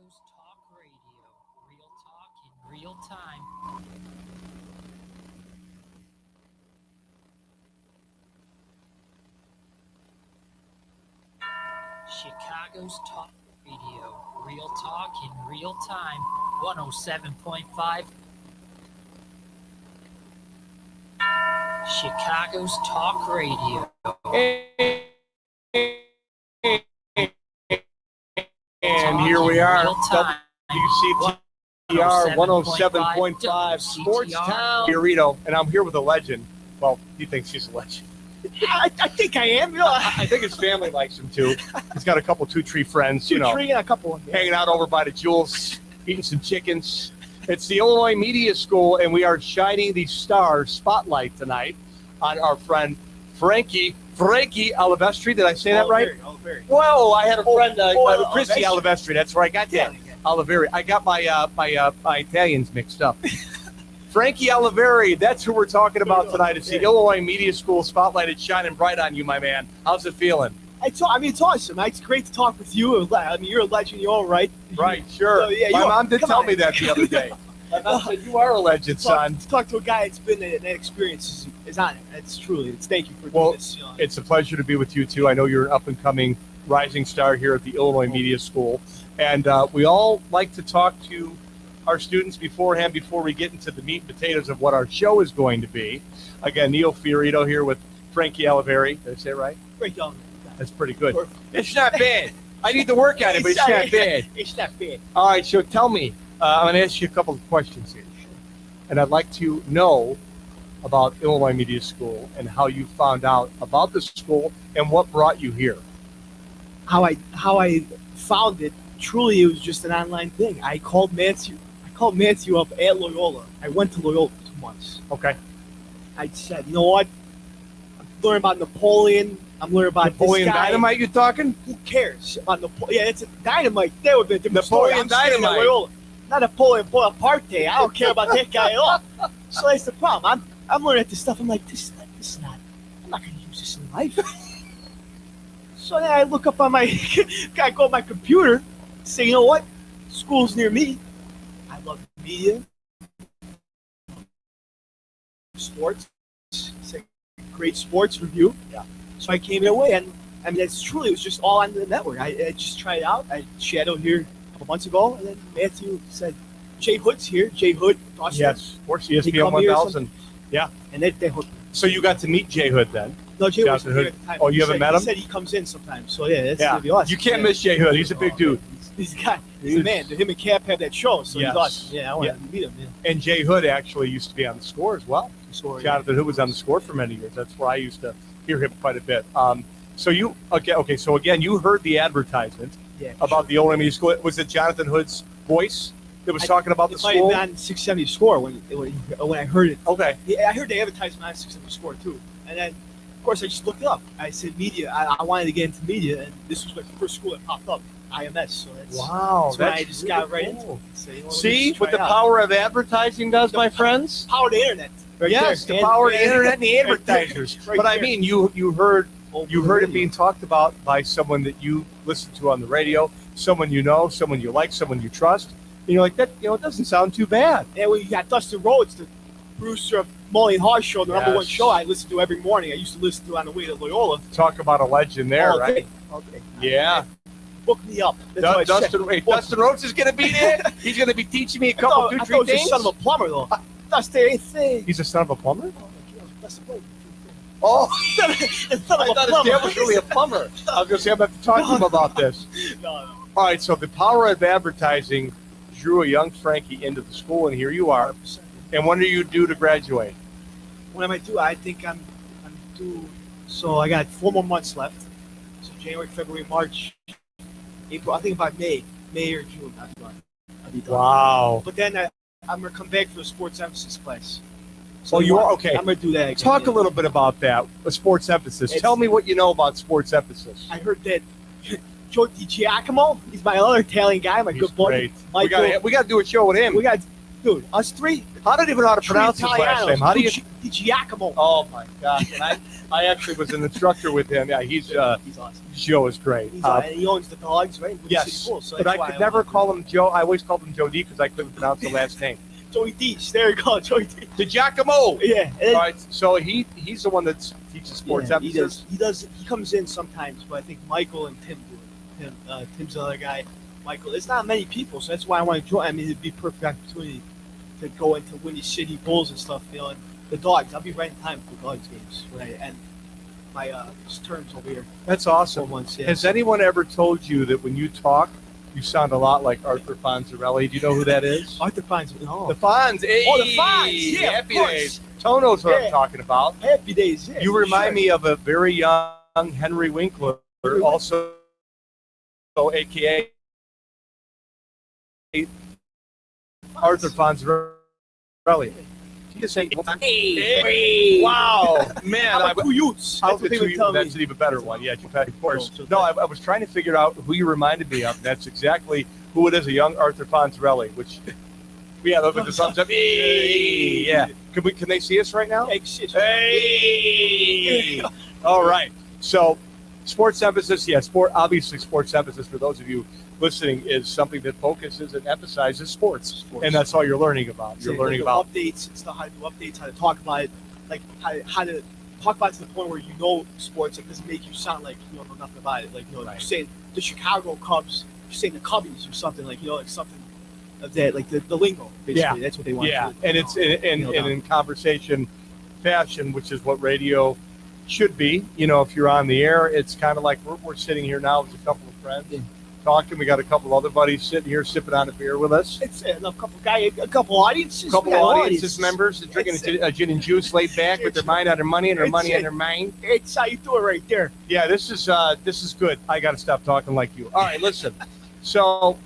Chicago's talk radio. Real talk in real time. Chicago's talk radio. Real talk in real time. 107.5. Chicago's talk radio. And here we are, Real time. WCTR 107.5 Sports Town. Burrito, and I'm here with a legend. Well, he thinks he's a legend. I think I am. You know, I think his family likes him too. He's got a couple Two Tree friends, Two Tree and a couple of hanging out over by the Jewels, eating some chickens. It's the Illinois Media School, and we are shining the star spotlight tonight on our friend Frankie Olivestri. Did I say that right? Oliveri. Whoa, I had a friend, Christy Olivestri. Olivestri. That's where I got that. Oliveri. I got my Italians mixed up. Frankie Oliveri, that's who we're talking about tonight. It's the Illinois Media School spotlight. It's shining bright on you, my man. How's it feeling? It's awesome. It's great to talk with you. I mean, you're a legend. You're all right. Right, sure. So, yeah, my mom did tell me that the other day. My mom said, you are a legend, son. To talk to a guy that's been an experience is on it. It's thank you for Well, doing this. it's a pleasure to be with you, too. I know you're an up-and-coming rising star here at the Illinois Media School. And we all like to talk to our students beforehand before we get into the meat and potatoes of what our show is going to be. Again, Neil Fiorito here with Frankie Oliveri. Did I say it right? Great job. That's pretty good. Perfect. It's not bad. I need to work on it, but it's not bad. It's not bad. All right, so tell me, I'm going to ask you a couple of questions here. And I'd like to know about Illinois Media School and how you found out about the school and what brought you here. How I found it, truly, it was just an online thing. I called Matthew up at Loyola. I went to Loyola for 2 months. Okay. I said, you know what? I'm learning about Napoleon. I'm learning about Napoleon this guy. Dynamite you talking? Who cares about Napoleon? Yeah, it's a Dynamite. That would be a different story. Napoleon I'm staying at Dynamite. Loyola. Not Napoleon Bonaparte. I don't care about that guy at all. So that's the problem. I'm learning at this stuff. I'm like, this is not. I'm not going to use this in life. So then I look up on my, I go on my computer, say, you know what? School's near me. I love media, sports, it's a great sports review. Yeah. So I came your way, and I mean, it was just all on the network. I just tried it out. I shadowed here a couple months ago, and then Matthew said, Jay Hood's here. Jay Hood. Yes, of course, ESPN 1000. Yeah. And they hooked me. So you got to meet Jay Hood then? No, Jay Jonathan was Hood. here at the time. Oh, you haven't met him? He said he comes in sometimes. So yeah, that's gonna be awesome. You can't miss Jay Hood. He's a big dude. He's a man. Him and Cap have that show, so Yes. he's awesome. Yeah, I want to meet him. Yeah. And Jay Hood actually used to be on the score as well. Jonathan Hood was on the score for many years. That's where I used to hear him quite a bit. So you again, you heard the advertisement about the Illinois Media School. Was it Jonathan Hood's voice that was talking about the It school? might have been on 670 Score when I heard it. Okay. Yeah, I heard the advertisement on 670 Score too, and then of course I just looked it up. I said media. I wanted to get into media, and this was my first school that popped up, IMS. So that's Wow, when I just got right into it. So, you know, See just what try the it out. power of advertising does, my friends? Power of the internet. Right Yes, there. the power of the And- internet and the advertisers. Right But I there. mean, you heard Over you the heard it radio. being talked about by someone that you listen to on the radio, someone you know, someone you like, someone you trust. And you're like, that, it doesn't sound too bad. And we got Dustin Rhodes, the producer of Molly and Hawes Show, the number one Yes. show I listen to every morning. I used to listen to on the way to Loyola. Talk about a legend there, all right? day. All day. Yeah. Book me up. That's what I said. Dustin Rhodes is going to be there. He's going to be teaching me a I couple, thought two, he three was a things. son of a plumber, though. Dustin, anything. He's a son of a plumber? Dustin Rhodes. Oh, Son I of a thought his plumber. dad was really a plumber. I was going to say, I'm going to have to talk to him about this. No. All right, so the power of advertising drew a young Frankie into the school, and here you are. 100%. And when do you due to graduate? What am I due? I think I'm due. So I got 4 more months left. So January, February, March, April. I think about May or June. I'll be done. Wow. But then I'm gonna come back for a sports emphasis class. Oh, you are? Okay. I'm gonna do that again. Talk a little bit about that, a sports emphasis. It's- Tell me what you know about sports emphasis. I heard that Joe DiGiacomo, he's my other Italian guy, my He's good buddy. great. We got to do a show with him. We got, dude, us three. I don't even know how to pronounce his last name. How do you? Di Giacomo. Oh my gosh! And I actually was an instructor with him. Yeah, he's awesome. Joe is great. And he owns the dogs, right? Yes, Bulls, so but I could never call him Joe. I always called him Joe D because I couldn't pronounce the last name. Joey D. There you go, Joey D. Di Giacomo. Yeah. All right. So he's the one that teaches sports emphasis. He does. He comes in sometimes, but I think Michael and Tim do it. Tim's the other guy. Michael. It's not many people, so that's why I want to join. I mean, it'd be a perfect opportunity to go into Windy City Bulls and stuff, you know, and the dogs. I'll be right in time for the dogs games when I end my terms over here. That's awesome. 4 months, yeah. Has anyone ever told you that when you talk, you sound a lot like Arthur Fonzarelli? Do you know who that is? Arthur Fonz. No. The Fonz. Hey, the Fonz. Yeah, Happy of course. Days. Toe knows what I'm talking about. Happy Days. Yeah, You remind me of a very young Henry Winkler, also AKA Arthur Fonzarelli. You just say, hey. Wow, man! That's an even better one. Yeah, of course. No, I was trying to figure out who you reminded me of. That's exactly who it is. A young Arthur Fonzarelli. Which, yeah, look at the thumbs up. Hey, yeah. Can they see us right now? Hey. All right. So, sports emphasis. Yeah, obviously, sports emphasis for those of you listening is something that focuses and emphasizes sports. And that's all you're learning about. You're learning about updates and stuff, how to do updates, how to talk about it, like how to talk about it to the point where you know sports. It doesn't make you sound like you don't know nothing about it. Like, you know, you're saying the Chicago Cubs, you're saying the Cubbies or something, like, you know, like something of that, like the lingo, basically. Yeah. That's what they want. Yeah, and it's in conversation fashion, which is what radio should be. You know, if you're on the air, it's kind of like we're sitting here now with a couple of friends. Yeah. Talking. We got a couple other buddies sitting here sipping on a beer with us. It's a couple audiences. Members drinking a gin and juice, laid back with their mind on their money and their money on their mind. It's how you do it right there. Yeah, this is good. I got to stop talking like you. All right, listen. So,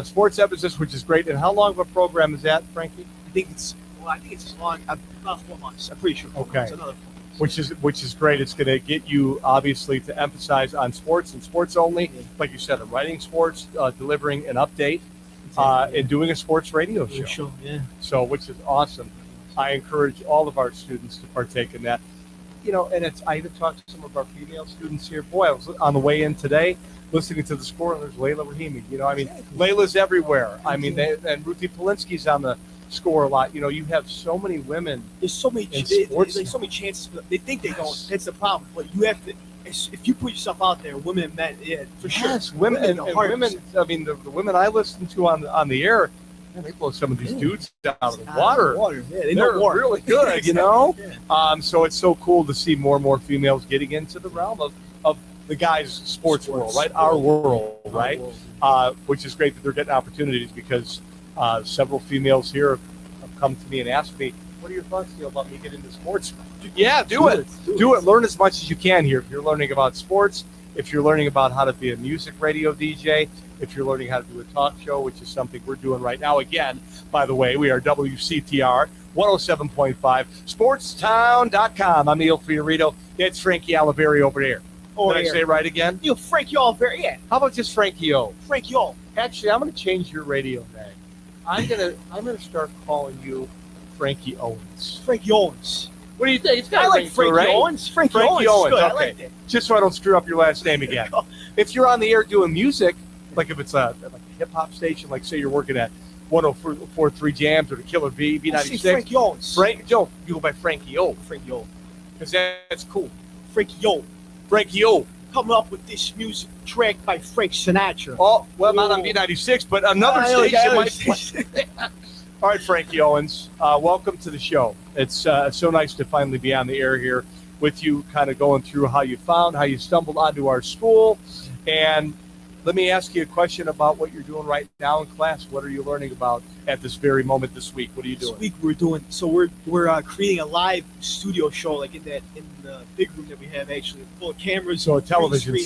sports emphasis, which is great. And how long of a program is that, Frankie? I think it's as long about 4 months. I'm pretty sure. Okay. It's another 4 months. Which is great. It's going to get you obviously to emphasize on sports and sports only, like you said, writing sports, delivering an update, and doing a sports radio show. Yeah. So, which is awesome. I encourage all of our students to partake in that. You know, and I even talked to some of our female students here. Boy, I was on the way in today listening to the score, and there's Layla Rahimi. You know, I mean, Layla's everywhere. I mean, and Ruthie Polinsky's on the score a lot. You know, you have so many women. There's so many there's so many chances. They think they don't. That's the problem. But you have to. If you put yourself out there, women and men, yeah, for sure. Yes, women and women. I mean, the women I listen to on the air, man, they blow some of these dudes out of the water. Yeah, they're really good. You know. Yeah. So it's so cool to see more and more females getting into the realm of the guys' sports world, right? Our world, right? Which is great that they're getting opportunities because. Several females here have come to me and asked me, what are your thoughts about me getting into sports? Yeah, do it. Learn as much as you can here. If you're learning about sports, if you're learning about how to be a music radio DJ, if you're learning how to do a talk show, which is something we're doing right now. Again, by the way, we are WCTR 107.5, sportstown.com. I'm Neil Fiorito. It's Frankie Oliveri over there. Did I say it right again? You Frankie Oliveri, yeah. How about just Frankie O? Frankie O. Actually, I'm going to change your radio name. I'm gonna start calling you Frankie Owens. Frankie Owens. What do you think? It's I like Frankie Owens. Frankie Owens. Good. Okay. I like that. Just so I don't screw up your last name again. If you're on the air doing music, like if it's a hip hop station, like say you're working at 104.3 Jams or the Killer B96. Frankie Owens. You go by Frankie O. Frankie O. Because that's cool. Frankie O. Frankie O. Coming up with this music track by Frank Sinatra. Oh, well, not on B96, but another station might play. All right, Frankie Owens, welcome to the show. It's so nice to finally be on the air here with you, kind of going through how you stumbled onto our school. And let me ask you a question about what you're doing right now in class. What are you learning about at this very moment this week? What are you doing? This week we're creating a live studio show, like in the big room that we have, actually full of cameras. So a television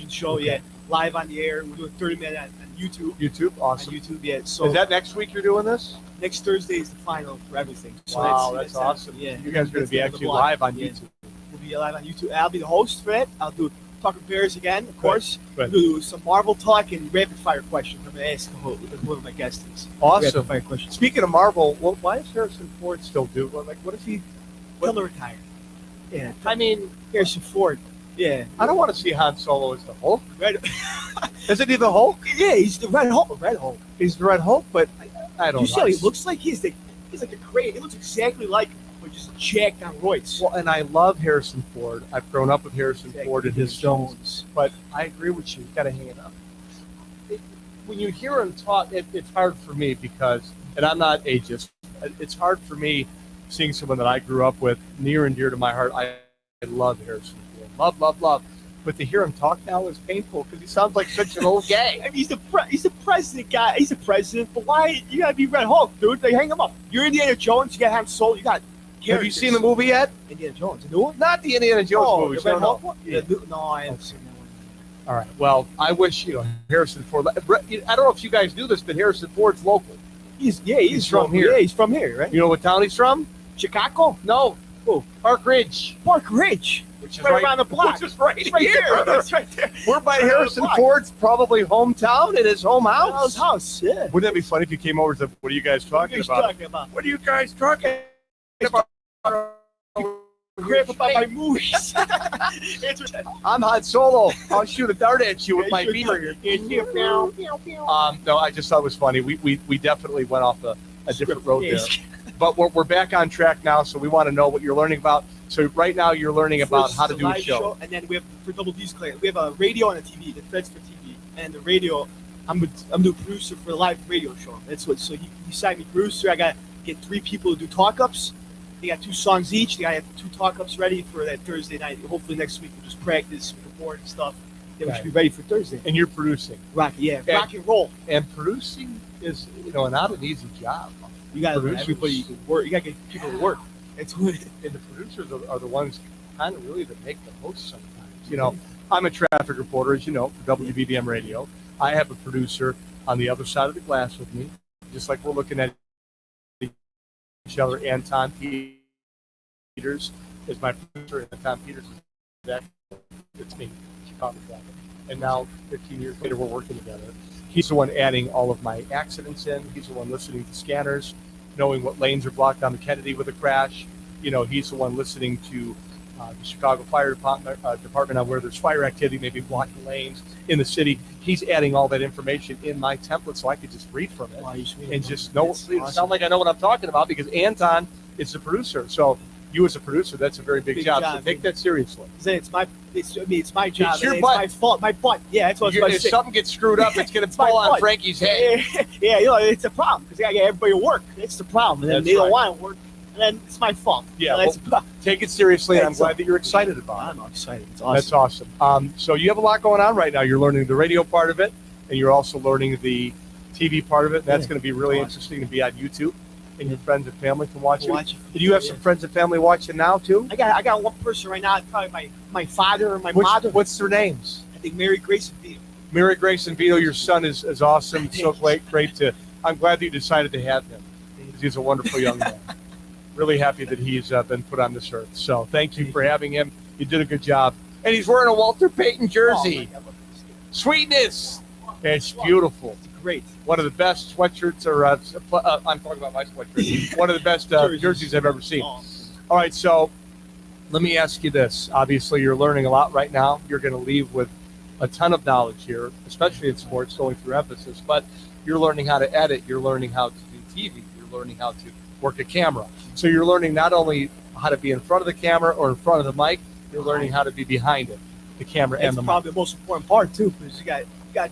show, okay. Yeah, live on the air. We're doing 30 minutes on YouTube. YouTube, awesome. On YouTube, yeah. So is that next week you're doing this? Next Thursday is the final for everything. So wow, that's awesome. Yeah, you guys are going to be actually live on YouTube. We'll be live on YouTube. I'll be the host for it. I'll do talking Bears again, of course. Good. We'll do some Marvel talk and rapid fire questions. I'm going to ask whoever my guest is. Awesome. Rapid fire questions. Speaking of Marvel, why is Harrison Ford still do? Like, what is he? Tell him to retire. Yeah. I mean, Harrison Ford. Yeah. I don't want to see Han Solo as the Hulk. Red. Isn't he the Hulk? Yeah, he's the Red Hulk. Red Hulk. He's the Red Hulk, but I don't You know. see how he looks like? He's like a great. He looks exactly like him, but just jacked on roids. Well, and I love Harrison Ford. I've grown up with Harrison Ford and his films, but I agree with you. You got to hang it up. When you hear him talk, it's hard for me because, and I'm not ageist. It's hard for me seeing someone that I grew up with, near and dear to my heart. I love Harrison Ford. Love. But to hear him talk now is painful because he sounds like such an old guy. I mean, he's the president guy. He's the president, but why you gotta be Red Hulk, dude? They hang him up. You're Indiana Jones. You got Han Solo. You got. Have you seen the movie yet? Indiana Jones, the new one? Not the Indiana Jones movie. The Red No. Hulk one? Yeah. No, I haven't seen that one. All right. Well, I wish Harrison Ford. I don't know if you guys knew this, but Harrison Ford's local. He's from here. Yeah, he's from here, right? You know what town he's from? Chicago? No. Who? Park Ridge, Park Ridge. which is Right around the block. Which is right It's right here. there. That's right there. We're by Right around the Harrison block. Ford's probably hometown and his home His house. house. Yeah. Wouldn't that be funny if you came over and said, "What are you guys talking What about? are you talking about? What are you guys talking about?" Crap about my movies. I'm Han Solo. I'll shoot a dart at you with my Sure. beamer. Yeah. No, I just thought it was funny. We definitely went off a different road there. Yes. But we're back on track now, so we want to know what you're learning about. So right now you're learning about First, how to the do a live show. and then we have for Double D's Clan. We have a radio and a TV. The Feds for TV and the radio. I'm the producer for the live radio show. That's what. So he signed me producer. I got to get 3 people to do talk ups. They got 2 songs each. They got to have 2 talk ups ready for that Thursday night. Hopefully next week we'll just practice with the board and stuff. Then we should be ready for Thursday. And you're producing. Rock and roll. And producing is not an easy job. You got to Producers. everybody to work. You got to get people to work. That's what. And the producers are the ones kind of really that make the most sometimes. I'm a traffic reporter, as you know, for WBDM Radio. I have a producer on the other side of the glass with me, just like we're looking at each other. Anton Peters is my producer, and Anton Peters is that. It's me, Chicago traffic. And now, 15 years later, we're working together. He's the one adding all of my accidents in. He's the one listening to scanners, knowing what lanes are blocked on the Kennedy with a crash. He's the one listening to the Chicago Fire Department on where there's fire activity, maybe blocking lanes in the city. He's adding all that information in my template so I could just read from it and just know. Sound like I know what I'm talking about because Anton is the producer. So you as a producer, that's a very big job. So take that seriously. It's my job. It's your and butt. It's my fault. My butt. Yeah, that's what I was about to If say. something gets screwed up, it's going to my fall on butt. Frankie's head. Yeah, it's a problem because I got to get everybody to work. It's the problem. And then That's they don't right. want to work. And then it's my fault. Yeah, That's Take it seriously. I'm Thanks. glad that you're excited about it. I'm excited. It's That's awesome. awesome. So you have a lot going on right now. You're learning the radio part of it, and you're also learning the TV part of it. That's going to be really interesting to be on YouTube, and your friends and family can watch it. Do you have some friends and family watching now too? I got one person right now. Probably my father or my Which- mother. What's their names? I think Mary Grace and Vito. Mary Grace and Vito, your son is awesome. So great to. I'm glad that you decided to have him because he's a wonderful young man. Really happy that he's been put on this earth. So thank you for having him. You did a good job. And he's wearing a Walter Payton jersey. Oh, Sweetness. It's beautiful. it's great. One of the best sweatshirts, or I'm talking about my sweatshirt. One of the best jerseys I've ever seen. Oh. All right, so let me ask you this. Obviously, you're learning a lot right now. You're going to leave with a ton of knowledge here, especially in sports, going through emphasis. But you're learning how to edit. You're learning how to do TV. You're learning how to work a camera. So you're learning not only how to be in front of the camera or in front of the mic, you're learning how to be behind it, the camera That's and the mic. probably the most important part too, because you got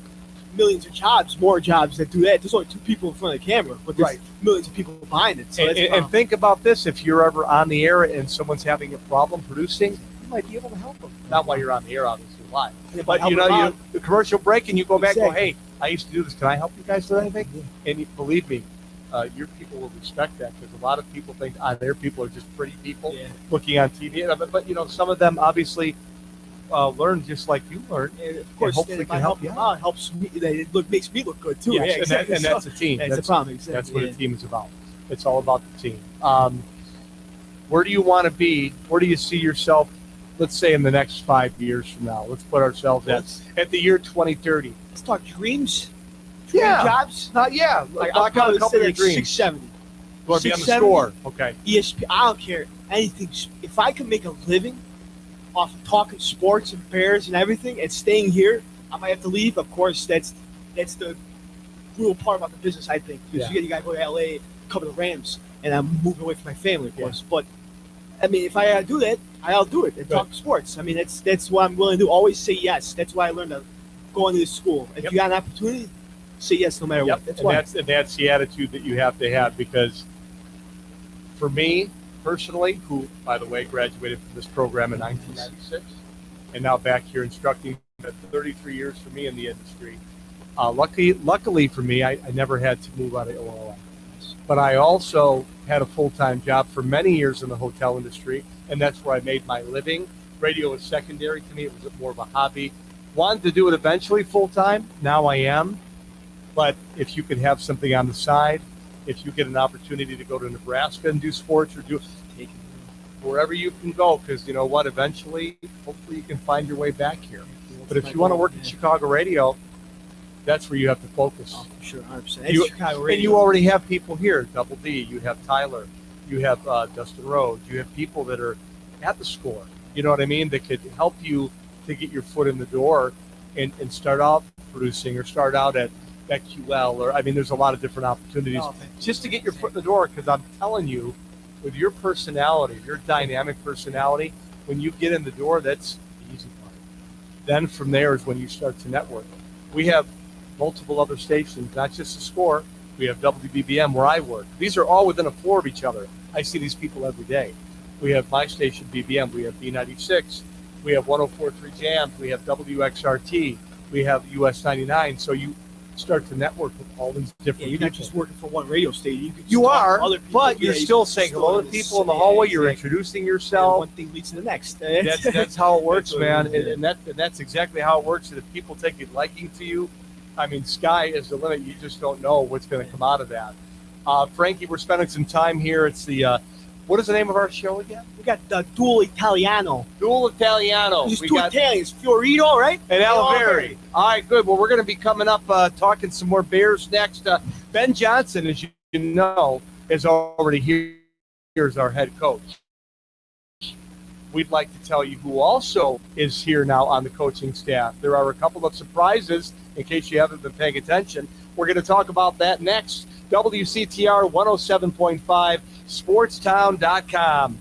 millions of jobs, more jobs that do that. There's only 2 people in front of the camera, but there's Right. millions of people behind it. So And think about this: if you're ever on the air and someone's having a problem producing, you might be able to help them. Not while you're on the air, obviously, live. But the commercial break, and you go back and go, Exactly. "Hey, I used to do this. Can I help you guys do anything?" And believe me, your people will respect that because a lot of people think their people are just pretty people looking on TV. But some of them obviously learn just like you learned. And of course, hopefully if I can help help you them out, it helps me. It makes me look good too. Yes, Yeah, and, exactly. and that's a team. That's the problem. Exactly. That's what a team is about. It's all about the team. Where do you want to be? Where do you see yourself let's say in the next 5 years from now. Let's put ourselves at the year 2030. Let's talk dreams. Dream Yeah. jobs. Yeah. Like, Knock I'll out a probably couple say of your like dreams. 670. You want to be on the 670? score. Okay. ESP. I don't care anything. If I can make a living off of talking sports and Bears and everything, and staying here, I might have to leave. Of course, that's the real part about the business, I think. Because you got to go to LA, cover the Rams, and I'm moving away from my family, of course. But I mean, if I gotta do that, I'll do it and talk sports. I mean, that's what I'm willing to do. Always say yes. That's why I learned to go into this school. If you got an opportunity, say yes no matter what. That's the attitude that you have to have, because for me personally, who, by the way, graduated from this program in 1996 and now back here instructing, 33 years for me in the industry. Luckily for me, I never had to move out of Illinois. But I also had a full-time job for many years in the hotel industry, and that's where I made my living. Radio was secondary to me. It was more of a hobby. Wanted to do it eventually full-time. Now I am. But if you could have something on the side, if you get an opportunity to go to Nebraska and do sports, or take it wherever you can go, because you know what, eventually, hopefully you can find your way back here. But if you want to work at Chicago radio, that's where you have to focus. Oh, for sure, 100%. Chicago radio. And you already have people here, Double D. You have Tyler. You have Dustin Rhodes. You have people that are at the score. You know what I mean? That could help you to get your foot in the door and start out producing, or start out at QL. Or I mean, there's a lot of different opportunities just to get your foot in the door. Because I'm telling you, with your personality, your dynamic personality, when you get in the door, that's the easy part. Then from there is when you start to network. We have multiple other stations, not just the score. We have WBBM where I work. These are all within a floor of each other. I see these people every day. We have my station, BBM. We have B96. We have 104.3 Jams. We have WXRT. We have US 99. So you start to network with all these different you're people. not just working for one radio station. You are, but you're still saying hello to people in the hallway. You're introducing yourself. One thing leads to the next. That's how it works, man. And that's exactly how it works. And if people take a liking to you, I mean, sky is the limit. You just don't know what's going to come out of that. Frankie, we're spending some time here. It's the, what is the name of our show again? We got the Dual Italiano. Dual Italiano. Just two Italians. Fiorito, right? And Oliveri. All right, good. Well, we're going to be coming up talking some more Bears next. Ben Johnson, as you know, is already here. Here's our head coach. We'd like to tell you who also is here now on the coaching staff. There are a couple of surprises in case you haven't been paying attention. We're going to talk about that next. WCTR 107.5, sportstown.com.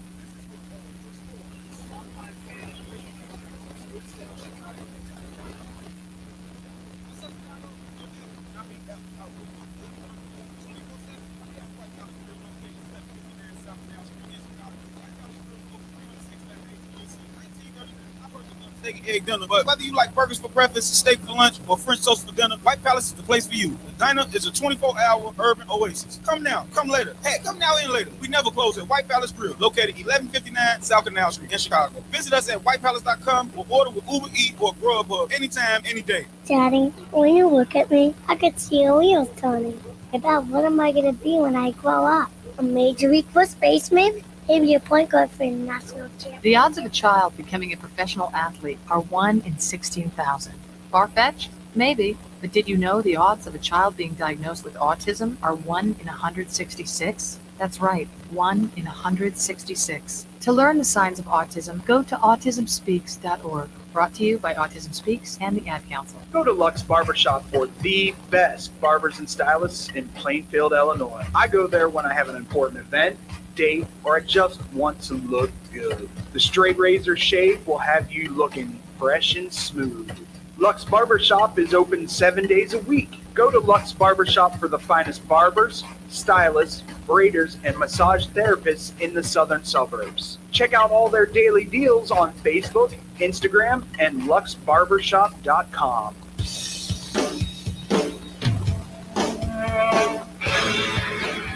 Steak and egg dinner. But whether you like burgers for breakfast, steak for lunch, or French toast for dinner, White Palace is the place for you. The diner is a 24-hour urban oasis. Come now, come later. Hey, come now and later. We never close at White Palace Grill, located 1159 South Canal Street in Chicago. Visit us at whitepalace.com or order with Uber Eats or Grubhub anytime, any day. Daddy, when you look at me, I could see your wheels turning. About what am I going to be when I grow up? A major league first baseman? Maybe a point guard for a national champ. The odds of a child becoming a professional athlete are 1 in 16,000. Far-fetched? Maybe. But did you know the odds of a child being diagnosed with autism are 1 in 166? That's right, 1 in 166. To learn the signs of autism, go to autismspeaks.org. Brought to you by Autism Speaks and the Ad Council. Go to Lux Barbershop for the best barbers and stylists in Plainfield, Illinois. I go there when I have an important event, date, or I just want to look good. The straight razor shave will have you looking fresh and smooth. Lux Barbershop is open 7 days a week. Go to Lux Barbershop for the finest barbers, stylists, braiders, and massage therapists in the southern suburbs. Check out all their daily deals on Facebook, Instagram, and luxbarbershop.com.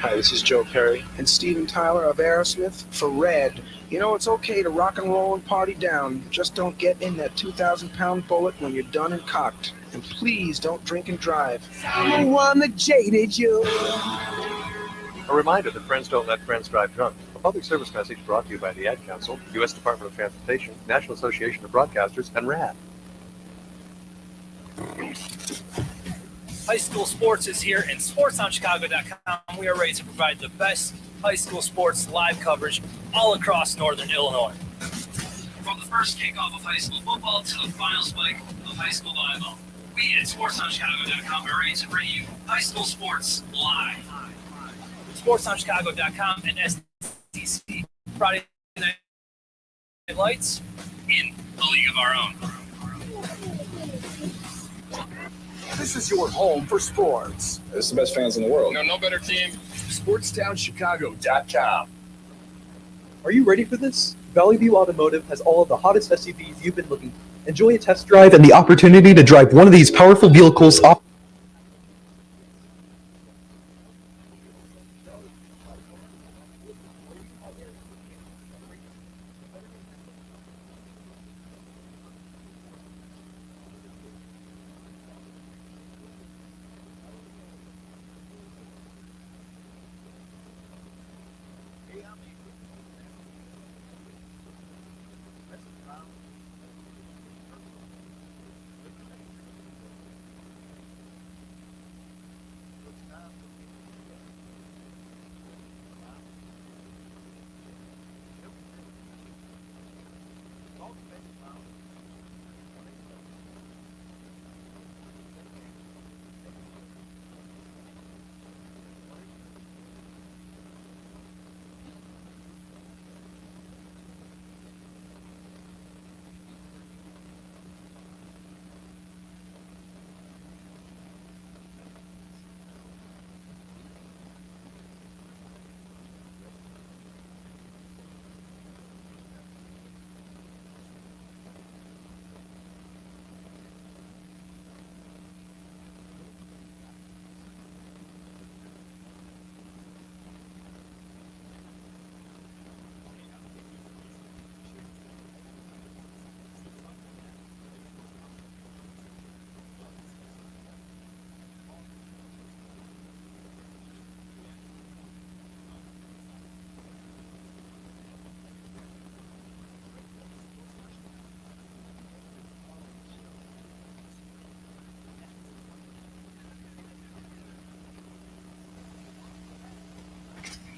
Hi, this is Joe Perry and Steven Tyler of Aerosmith for Red. You know, it's okay to rock and roll and party down. Just don't get in that 2,000-pound bullet when you're done and cocked. And please don't drink and drive. I'm the one that jaded you. A reminder that friends don't let friends drive drunk. A public service message brought to you by the Ad Council, U.S. Department of Transportation, National Association of Broadcasters, and RAD. High school sports is here, and SportsOnChicago.com. We are ready to provide the best high school sports live coverage all across Northern Illinois. From the first kickoff of high school football to the final spike of high school volleyball, we at SportsOnChicago.com are ready to bring you high school sports live. SportsOnChicago.com and STC Friday Night Lights in a league of our own. This is your home for sports. This is the best fans in the world. No better team. SportsTownChicago.com. Are you ready for this? Valley View Automotive has all of the hottest SUVs you've been looking for. Enjoy a test drive and the opportunity to drive one of these powerful vehicles off.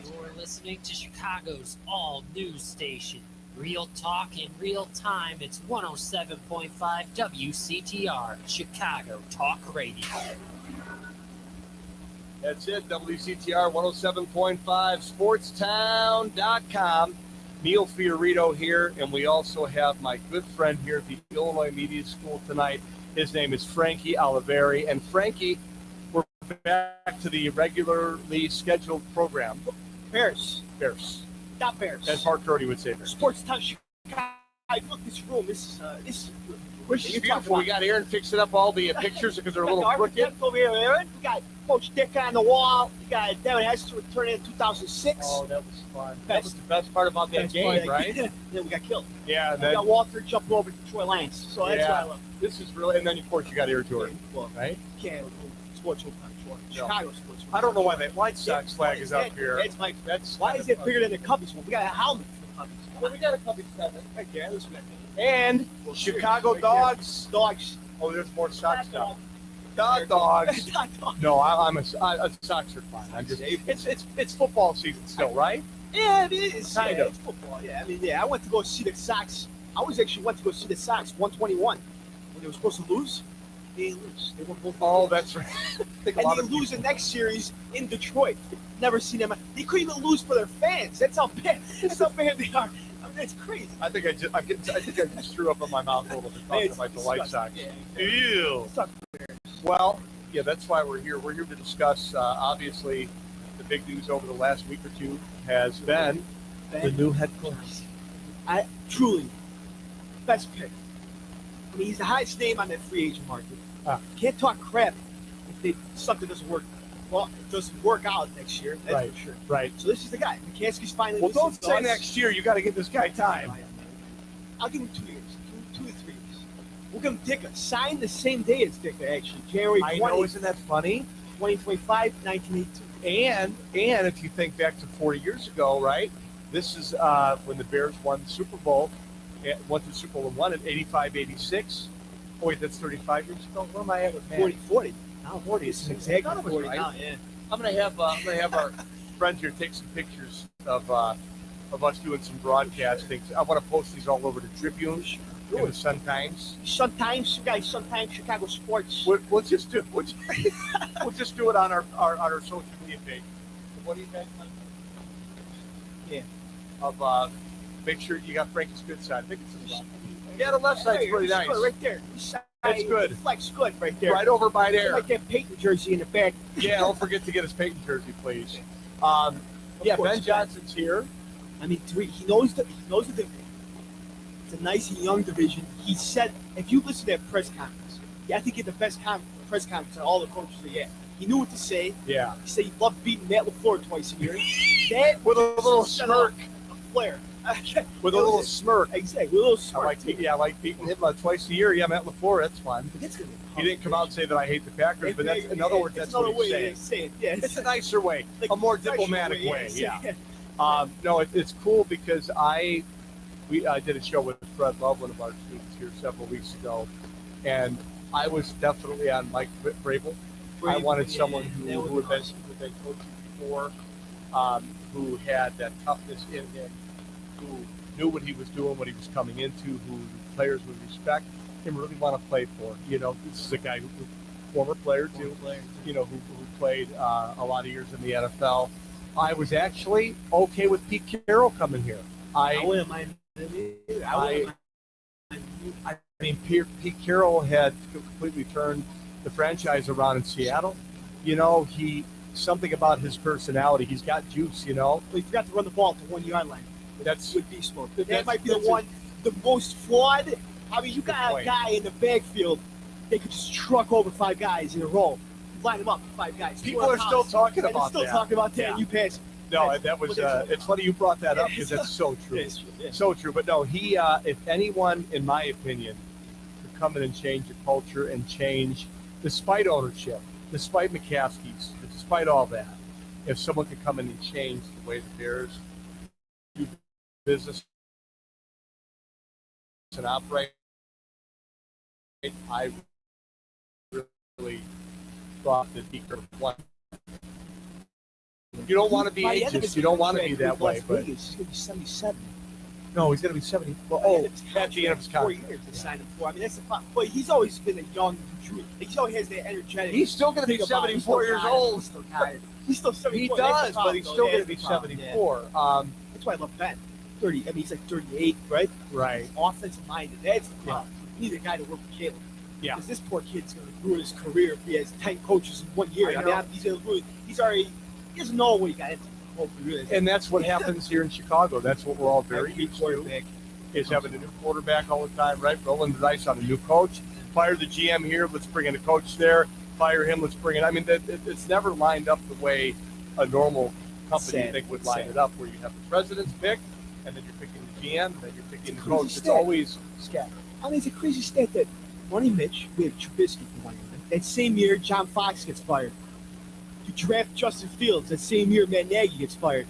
You're listening to Chicago's all-news station. Real talk in real time. It's 107.5 WCTR, Chicago Talk Radio. That's it, WCTR 107.5, SportsTown.com. Neil Fiorito here, and we also have my good friend here at the Illinois Media School tonight. His name is Frankie Oliveri. And Frankie, we're back to the regularly scheduled program. Bears. Not Bears. As Mark Brody would say. Sports Town Chicago. Look, this room. This is beautiful. We got Aaron fixing up all the pictures because they're a little crooked. Over here, Aaron. We got Coach Dick on the wall. We got Devin Hester returning in 2006. Oh, that was fun. That was the best part about that game, right? Then we got killed. Yeah. We got Walter jumping over to Troy Lance. So that's what I love. This is really, and then of course you got Air Tour, right? Yeah, sports Chicago sports. I don't know why that White Sox flag is up here. Why is it bigger than the Cubbies one? We got a helmet for the Cubbies. Well, we got a Cubbies 7. Okay, let's make it. And Chicago Dogs. Oh, there's more Sox stuff. Dogs. No, I'm a Sox are fine. I'm just it's football season still, right? Yeah, it is. Kind of. It's football. Yeah, I mean, I went to go see the Sox. I went to go see the Sox 121 when they were supposed to lose. They lose. They were both. Oh, that's right. And they lose the next series in Detroit. Never seen them. They couldn't even lose for their fans. That's how bad. That's how bad they are. I mean, it's crazy. I think I just threw up in my mouth a little bit talking about the White Sox. Yeah. Ew. Well, yeah, that's why we're here. We're here to discuss. Obviously, the big news over the last week or two has been the new head coach. I truly best pick. I mean, he's the highest name on that free agent market. Can't talk crap if something doesn't work. Well, it doesn't work out next year. That's Right. for sure. Right. So this is the guy. McCaskey's finally. Well, don't listening say to us. next year. You got to give this guy time. I'll give him 2 years. Give him 2 to 3 years. We'll give him Ditka. Sign the same day as Ditka, actually. January 20. I know, isn't that funny? 2025, 1982. And if you think back to 40 years ago, right? This is when the Bears won the Super Bowl, went to the Super Bowl and won it 85-86. Oh, wait, that's 35 years ago. Where am I at with man? 40. Now 40. This is I exactly thought it was 40 right. now, yeah. I'm gonna have our friend here take some pictures of us doing some broadcasting. I want to post these all over the Tribune and the Sun Times. Sometimes, you guys, sometimes Chicago sports. We'll just do it on our social media page. What do you guys like? Yeah. Of make sure you got Frankie's good side. I think it's the left. Yeah, the left side's pretty nice. Good, right there. This side, It's good. The flex good right there. Right over by there. Like that Peyton jersey in the back. Yeah, don't forget to get his Peyton jersey, please. Of Yeah, course. Ben Johnson's here. I mean, he knows the division. It's a nice young division. He said, if you listen to that press conference, I think he had the best press conference of all the coaches they had. He knew what to say. Yeah. He said he loved beating Matt LaFleur twice a year. That With a little smirk. A flair. With a little smirk. Exactly, with a little smirk. I like beating him twice a year. Yeah, Matt LaFleur, that's fun. But that's gonna be He didn't come out and say that I hate the Packers, but that's, in other words, that's what he's saying. Say it. Yeah, It's a nicer way, like a more nicer diplomatic way. yeah. Yeah. No, it's cool because I did a show with Fred Love, one of our students here several weeks ago, and I was definitely on Mike Vrabel. I wanted someone who had been coaching before, who had that toughness in him, who knew what he was doing, what he was coming into, who the players would respect and really want to play for. You know, this is a guy who former player too. You know, who played a lot of years in the NFL. I was actually okay with Pete Carroll coming here. I mean, Pete Carroll had completely turned the franchise around in Seattle. You know, something about his personality. He's got juice. You know, He forgot to run the ball to 1 yard line. that's With beast mode. That That's- might be the that's one, the most flawed. I mean, you got a point. guy in the backfield. They could just truck over 5 guys in a row, line them up, 5 guys. people are still talking And they're about still that. talking about that. Yeah. And you pass. No, that was. It's funny you brought that up because that's so true. Yeah, it's true. Yeah. So true. But no, he. If anyone, in my opinion, could come in and change the culture and change, despite ownership, despite McCaskey's, despite all that, if someone could come in and change the way the Bears do business and operate, I really thought that he could have won. You don't want to be By the end of ageist. his You don't want to be contract that with way. Las But Vegas, he's going to be 77. no, he's going to be 70. Well, By the end oh, of his at the end of his 4 contract. years to sign him for. I mean, that's the problem. But he's always been a young Drew. He always has that energetic. He's still going to be thing about him. He's 74 still years got it. old. He's still got it. He's still 74. He That's the does, problem, but he's though. still That's going to be the problem, 74. That's why I love Ben. 30. I mean, he's like 38, right? Right. Offensive minded. That's the problem. You need a guy to work with Caleb. Yeah. Because this poor kid's going to ruin his career if he has 10 coaches in 1 year. I I mean, know. he's already. He doesn't know what he got into. And that's what happens here in Chicago. That's what we're all very Every used to, quarterback. is having a new quarterback all the time, right? Rolling the dice on a new coach. Fire the GM here. Let's bring in a coach there. Fire him. Let's bring in. I mean, it's never lined up the way a normal company Sad. would line it up, where you have the president's pick, and then you're picking the GM, and then you're picking the crazy coach. It's stat. always scattered. I mean, it's a crazy stat that Money Mitch, we have Trubisky for 1 year. That same year, John Fox gets fired. You draft Justin Fields. That same year, Matt Nagy gets fired.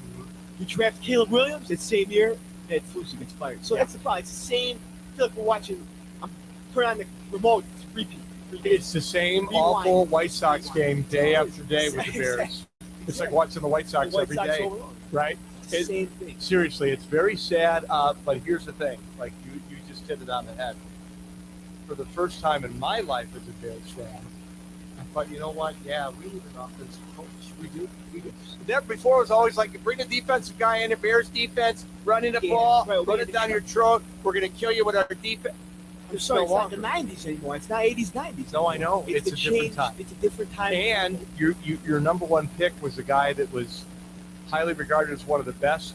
You draft Caleb Williams. That same year, Matt Fusi gets fired. So that's the problem. It's the same. I feel like we're watching. I'm turning on the remote. It's repeat. It's the same Rewind. awful White Sox game day after day with the Exactly. Bears. It's like watching the White Sox The White every Sox day, overall. right? It's the same thing. Seriously, it's very sad. But here's the thing: like you just hit it on the head. For the first time in my life as a Bears fan, I thought, you know what? Yeah, we need an offensive coach. We do. That before it was always like, bring a defensive guy in, a Bears defense, running the Yeah, ball, right, run it down your throat. We're going to kill you with our defense. I'm sorry, no it's not the 90s anymore. It's not 80s, 90s. No, I know. It's It's a different time. It's a different time. And your number one pick was a guy that was highly regarded as one of the best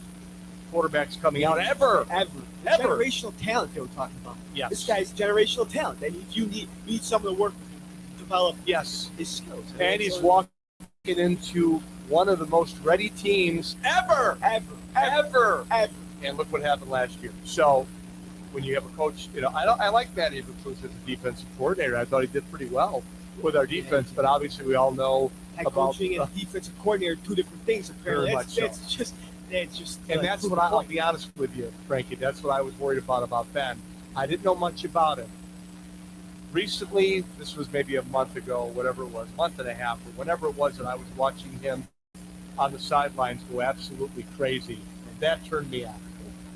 quarterbacks coming out ever. Ever. Generational talent they were talking about. Yes. This guy's generational talent. And you need someone to work with him to develop Yes. his skills. And he's walking into one of the most ready teams ever. And look what happened last year. So when you have a coach, you know, I like Matt Eberflus as a defensive coordinator. I thought he did pretty well with our defense, but obviously we all know Head about coaching and defensive coordinator, two different things. Apparently, Very that's much so. just it's just. And like, that's prove what the I'll point. be honest with you, Frankie. That's what I was worried about Ben. I didn't know much about him. Recently, this was maybe a month ago, whatever it was, month and a half, or whenever it was that I was watching him on the sidelines go absolutely crazy. And that turned me on.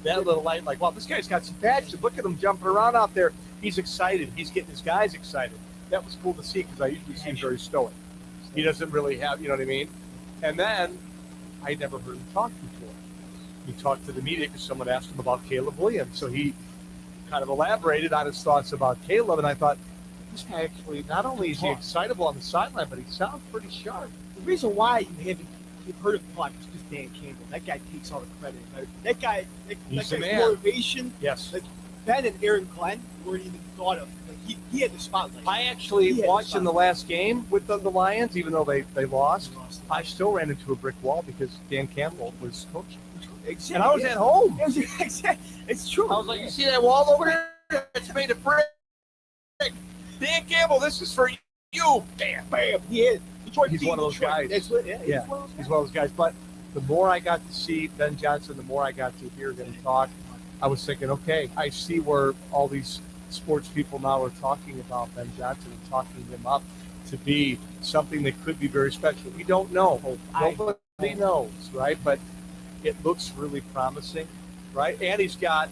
That little light, like, wow, this guy's got some badges. Look at him jumping around out there. He's excited. He's getting his guys excited. That was cool to see because I usually see him very stoic. He doesn't really have, you know what I mean? And then I never heard him talk before. He talked to the media because someone asked him about Caleb Williams. So he kind of elaborated on his thoughts about Caleb, and I thought, this guy actually, not only is he excitable on the sideline, but he sounds pretty sharp. The reason why you've heard of him talk is because Dan Campbell. That guy takes all the credit. That guy, that He's guy's the man. motivation. Yes. Like Ben and Aaron Glenn weren't even thought of. Like he had the spotlight. I actually, watching the last game with the Lions, even though they lost, I still ran into a brick wall because Dan Campbell was coaching. Exactly. And I was at home. It's true. I was like, you see that wall over there? It's made of brick. Dan Campbell, this is for you. Bam, bam. He's one of those guys. That's what, yeah, Yeah, he's one of those guys. But the more I got to see Ben Johnson, the more I got to hear him talk, I was thinking, okay, I see where all these sports people now are talking about Ben Johnson and talking him up to be something that could be very special. We don't know. Nobody knows, right? But it looks really promising, right? And he's got,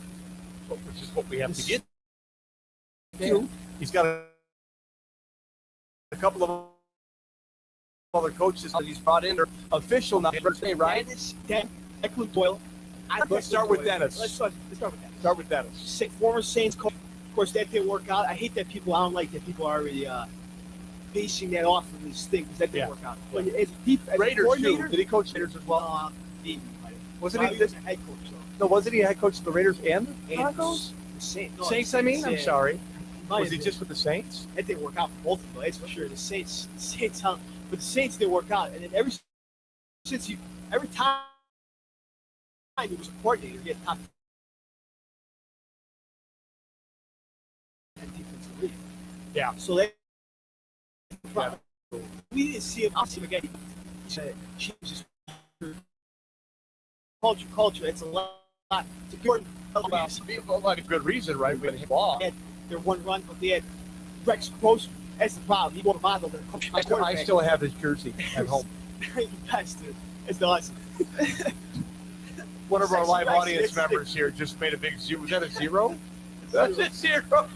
which is what we have to get to, he's got a couple of other coaches that he's brought in are official now, right? Declan Doyle. Let's start with Dennis. Let's start with Dennis. Start with Dennis. Former Saints coach. Of course, that didn't work out. I hate that people. I don't like that people are already basing that off of these things. That didn't work out. But as Raiders too. Did he coach Raiders as well? Wasn't he was a head coach though? No, wasn't he a head coach of the Raiders and the Broncos? The Saints. Saints, I mean. I'm sorry. Was he been. just with the Saints? That didn't work out for both of them. That's for sure. The Saints, but the Saints didn't work out. And then every time he was a coordinator, he had top 10 defensive league. Yeah. So that we didn't see him. I'll see him again. He said, "Jesus, culture. It's a lot. It's important." A good reason, right? We had ball. Their one run, but they had Rex Grossman. That's the problem. He won't bother their coach. I still have his jersey at home. It's awesome. One of our live audience members here just made a big zero. Was that a zero? That's a zero.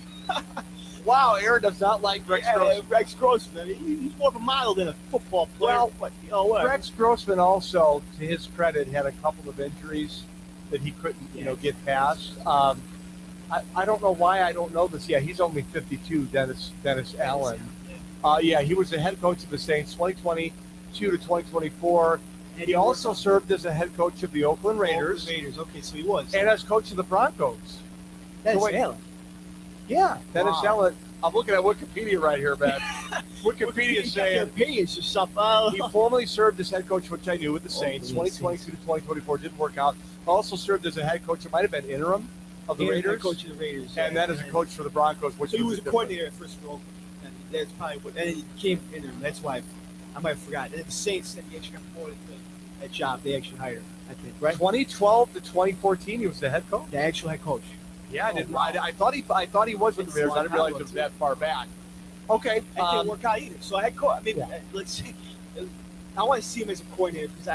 Wow, Aaron does not like Rex Grossman. Rex Grossman. He's more of a model than a football player. Well, but you know what? Rex Grossman also, to his credit, had a couple of injuries that he couldn't, get past. I don't know why I don't know this. Yeah, he's only 52, Dennis Allen. He was the head coach of the Saints 2022 to 2024. And he also served as a head coach of the Oakland Raiders. Okay, so he was. And as coach of the Broncos. Dennis Allen. Yeah, Dennis Allen. I'm looking at Wikipedia right here, man. Wikipedia saying he formerly served as head coach, which I knew, with the Saints, 2022 to 2024. Didn't work out. Also served as a head coach. It might have been interim of the Raiders. Head coach of the Raiders. And then as a coach for the Broncos. Which so he was a coordinator at first for Oakland. And that's probably what. And he came interim. That's why I might have forgotten. And the Saints, then he actually got promoted to that job. They actually hired him, I think, right? 2012 to 2014, he was the head coach. The actual head coach. Yeah, I didn't. I thought he was with the Raiders. I didn't realize it was that far back. Okay, that didn't work out either. So head coach. I mean, let's see. I want to see him as a coordinator because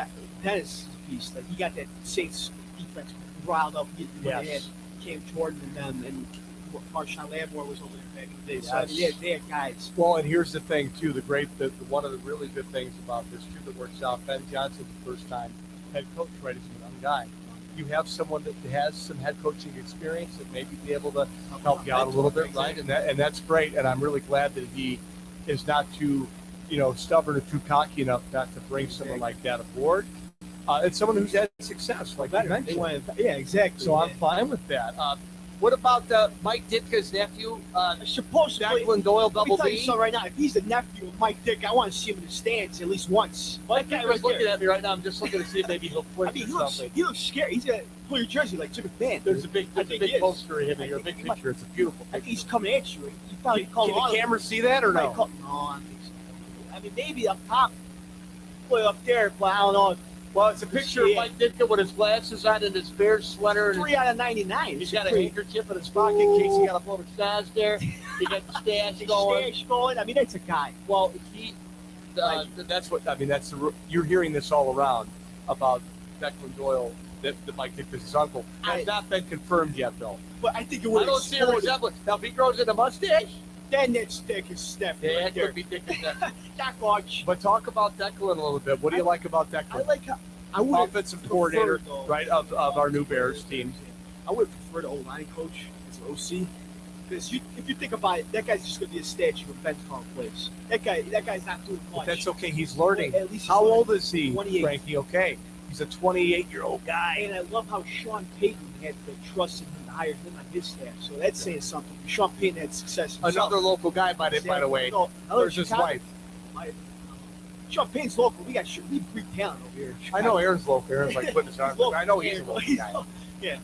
Dennis is a beast. Like he got that Saints defense riled up. They had Cam Jordan and them, and Marshawn Lattimore was over there back in the day. So I mean, they had guys. Well, and here's the thing too. One of the really good things about this too that works out. Ben Johnson's the first time head coach, right? As a young guy. You have someone that has some head coaching experience that maybe be able to help you out a little bit, right? And that's great. And I'm really glad that he is not too, stubborn or too cocky enough not to bring someone like that aboard. It's someone who's had success, like you mentioned. Yeah, exactly. So I'm fine with that. What about Mike Ditka's nephew? Supposedly, Declan Doyle, Double D. D. Right now, if he's the nephew of Mike Ditka, I want to see him in the stands at least once. That guy was looking at me right now. I'm just looking to see if maybe he'll flinch or something. He looks scary. He's got to pull your jersey like Jimmy Van. There's a big poster of him here, a big picture. It's a beautiful picture. I think he's coming at you. He probably Can the camera see that or no? No, I think so. I mean, maybe up top, way up there, but I don't know. Well, it's a picture of Mike Ditka with his glasses on and his Bears sweater. And 3 out of 99. he's got a handkerchief in his pocket in case he got a little stash there. He got the stash going. Stash going. I mean, that's a guy. Well, that's what I mean. You're hearing this all around about Declan Doyle, that Mike Ditka's his uncle. Has not been confirmed yet, though. But I think it would. I don't see a resemblance. Now, if he grows in a mustache, then that's Dick is Steph. yeah, right it there. could be Ditka. That watch. But talk about Declan a little bit. What do you like about Declan? I like how I would offensive coordinator, right, of our new Bears team. I would prefer the O-line coach as an OC. Because if you think about it, that guy's just going to be a statue when Ben's calling plays. That guy's not doing much. But that's okay. He's learning. Well, at least how old is he, 28. Frankie? Okay. He's a 28-year-old guy. And I love how Sean Payton had the trust in him to hire him on his staff. So that's saying something. Sean Payton had success himself. Another local guy, by the way. There's his wife. Sean Payton's local. We breed talent over here. I know Aaron's local. Aaron's like putting his arms. I know he's a local guy. Yeah.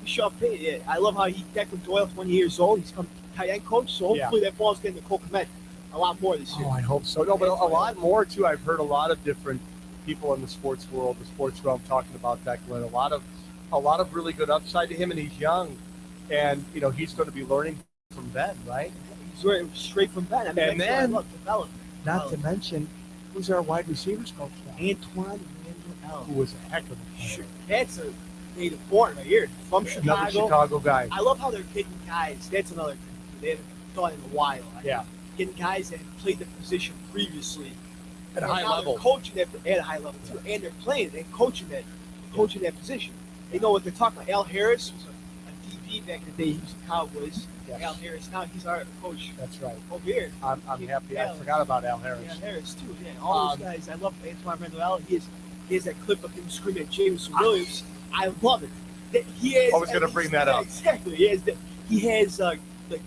Sean Payton, yeah. I love how Declan Doyle, 20 years old. He's come tight end coach. So hopefully that ball's getting to Cole Kmet a lot more this year. Oh, I hope so. No, but a lot more too. I've heard a lot of different people in the sports world, the sports realm, talking about Declan. A lot of really good upside to him, and he's young, and he's going to be learning from Ben, right? He's right, straight from Ben. I mean, and then, development. Not to mention, who's our wide receivers coach now? Antoine Manuel, who was a heck of a player. That's a native born right here from Chicago. Another Chicago guy. I love how they're getting guys. That's another thing they haven't done in a while. Yeah. Getting guys that played the position previously at a high level, coaching that at a high level too, and they're playing and coaching that position. They know what they're talking about. Al Harris was a DB back in the day. He was the Cowboys. Yes. Al Harris now he's our coach. That's right. Over here. I'm happy. I forgot about Al Harris. Al Harris too. Yeah. All those guys. I love Antoine Manuel. He has that clip of him screaming at Jameson Williams. I love it. He has. I was going to bring that up. Exactly. He has the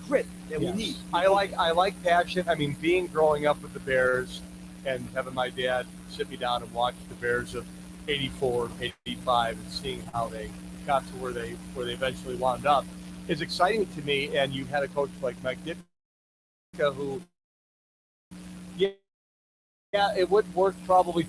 grit that we need. I like passion. I mean, growing up with the Bears and having my dad sit me down and watch the Bears of 84, 85, and seeing how they got to where they eventually wound up is exciting to me. And you had a coach like Mike Ditka who, it would work probably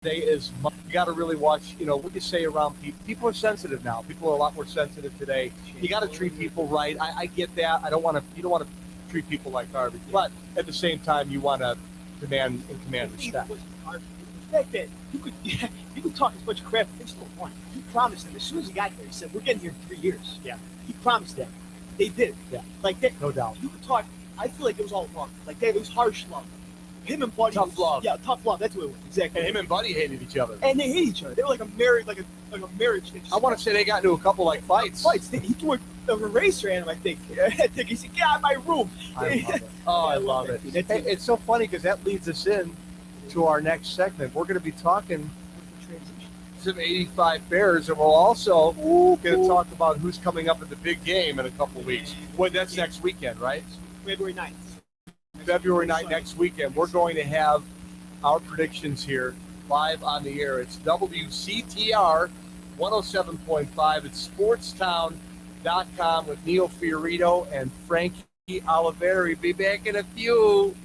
today as much. You got to really watch, what you say around people. People are sensitive now. People are a lot more sensitive today. You got to treat people right. I get that. You don't want to treat people like garbage, but at the same time, you want to demand and command respect. The fact that you could talk as much crap as no point. He promised them as soon as he got there. He said, "We're getting here in 3 years." Yeah. He promised that. They did. Yeah. Like that. No doubt. You could talk. I feel like it was all love. Like that. It was harsh love. Him and Buddy. Tough love. Yeah, tough love. That's what it was. Exactly. And him and Buddy hated each other. And they hate each other. They were like a marriage. I want to say they got into a couple fights. He threw an eraser at him. I think. He said, "Get out of my room." I love it. Oh, I love it. Hey, it's so funny because that leads us in to our next segment. We're going to be talking some 85 Bears, and we'll also going to talk about who's coming up in the big game in a couple of weeks. Well, that's next weekend, right? February 9th. February 9th, next weekend. We're going to have our predictions here live on the air. It's WCTR 107.5. It's sportstown.com with Neil Fiorito and Frankie Oliveri. Be back in a few.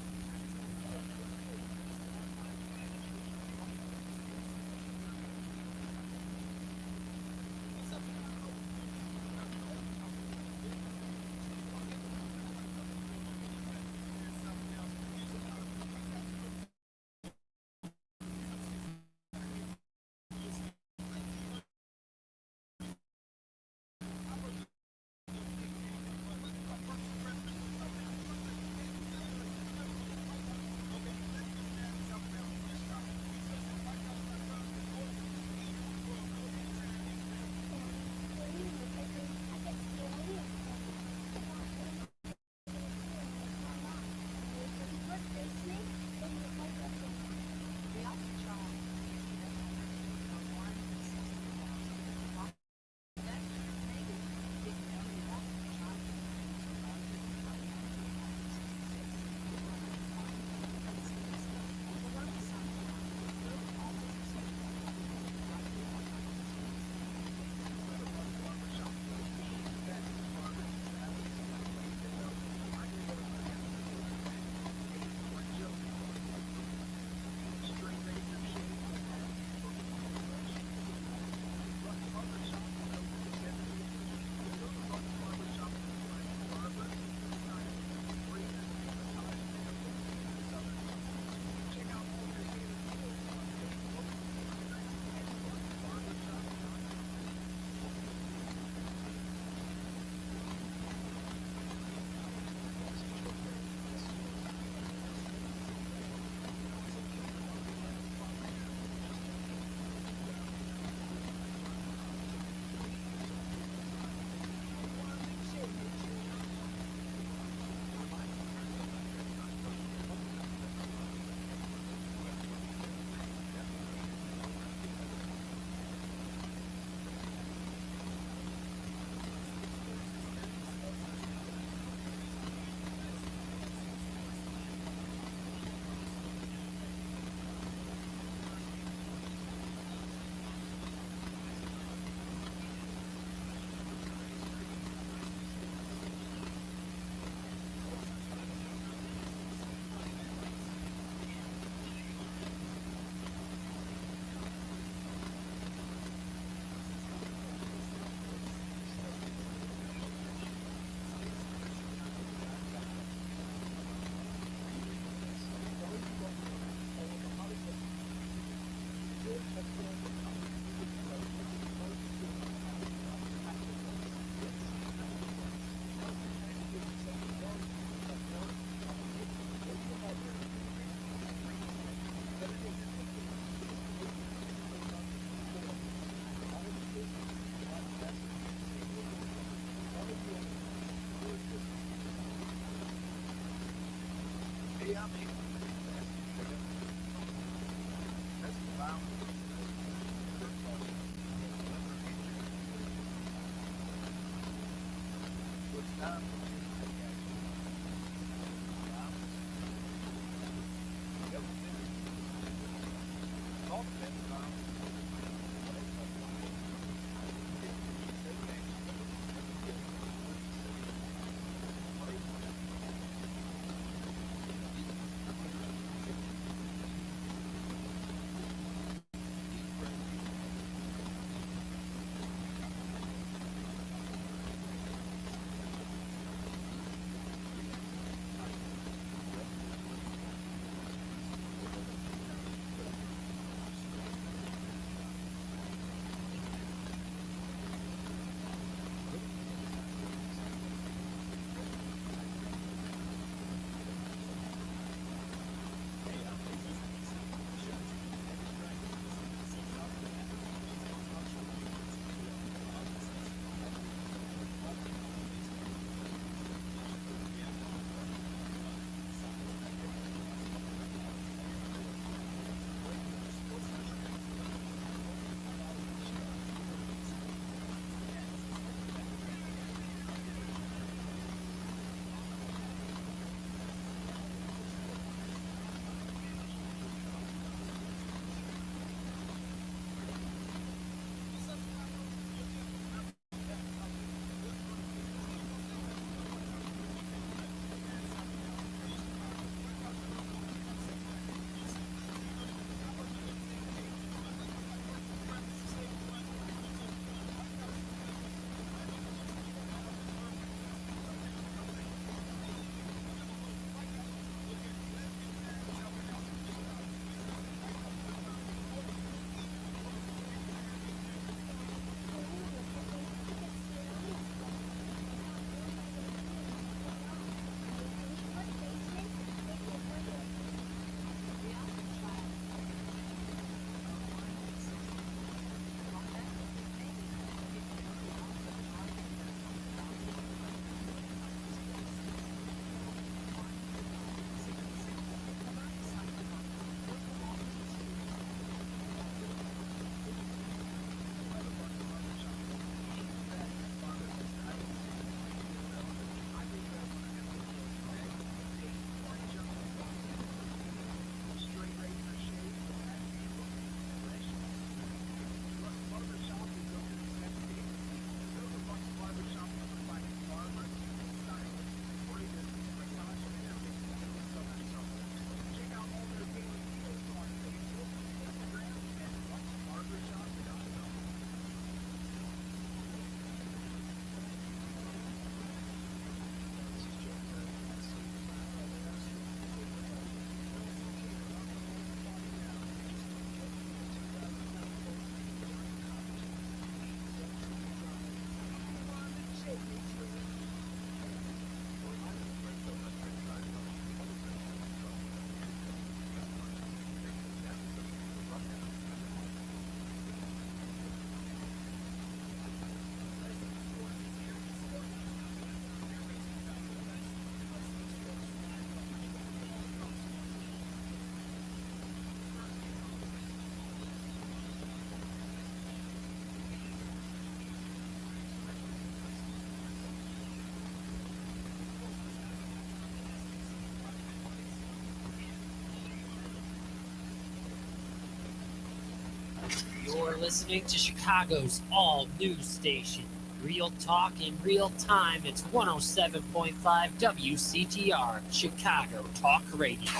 You're listening to Chicago's all news station. Real talk in real time. It's 107.5 WCTR, Chicago Talk Radio.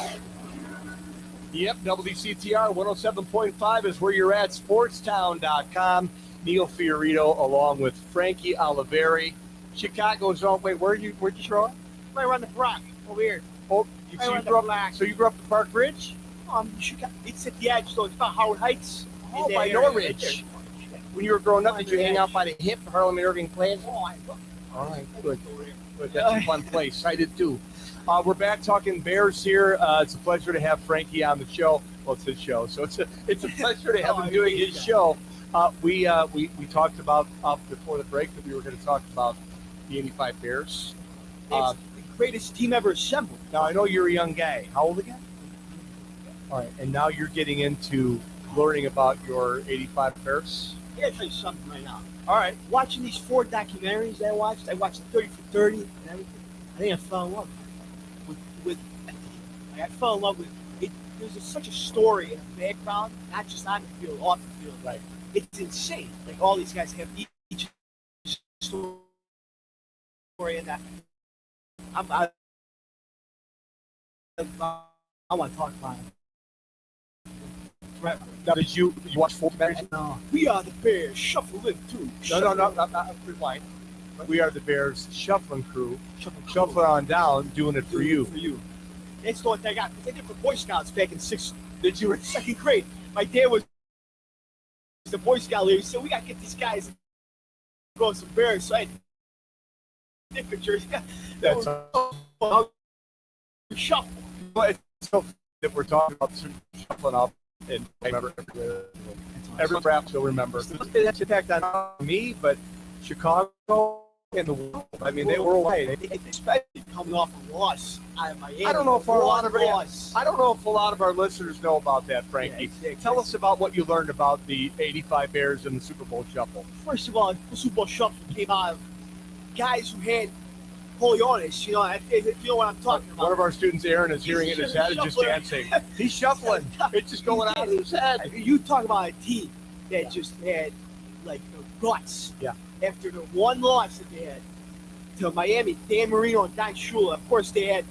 Yep, WCTR 107.5 is where you're at. Sportstown.com. Neil Fiorito along with Frankie Oliveri. Chicago's own. Wait, where'd you throw it? Right around the block, over here. Oh, Right so around you the grew up. block. So you grew up in Park Ridge? Chicago. It's at the edge, so it's about Howard Heights. Oh, in by that area Norridge. right there. When you were growing up, did you hang out by the hip, Harlem and Irving Plaza? Oh, I love All right, good. Good. That's a fun place. I did too. We're back talking Bears here. It's a pleasure to have Frankie on the show. Well, it's his show, so it's a pleasure to have him doing his show. We talked about before the break that we were going to talk about the '85 Bears. greatest team ever assembled. Now, I know you're a young guy. How old again? All right, and now you're getting into learning about your 85 Bears. I gotta tell you something right now. All right, watching these 4 documentaries I watched 30 for 30 and everything. I think I fell in love with like, I fell in love with it. There's such a story in the background, not just on the field, off the field. Right. It's insane. Like all these guys have each story, and I want to talk about it. Right. Now, did you watch full Bears? No. We are the Bears. Shuffle in too. No. Rewind. We are the Bears shuffling crew. Shuffling on down, doing it for you. For you. That's the one thing I got. I did for Boy Scouts back in Did you were in 2nd grade? My dad was the Boy Scout leader. He said we gotta get these guys to go some Bears. So I had pictures. That's shuffle. But it's so that we're talking about shuffling up, and I remember every draft you'll remember. That's impact on me, but Chicago and the world. I mean, they were away. Especially coming off a loss out of Miami. I don't know if a lot of our listeners know about that, Frankie. Yeah, exactly. Tell us about what you learned about the 85 Bears and the Super Bowl Shuffle. First of all, the Super Bowl Shuffle came out of guys who had polionis. You know, if you know what I'm talking about. One of our students, Aaron, is hearing it in his head and just dancing. He's shuffling. It's just going out of his head. You talk about a team that just had like the guts. Yeah. After the one loss that they had to Miami, Dan Marino and Don Shula, of course they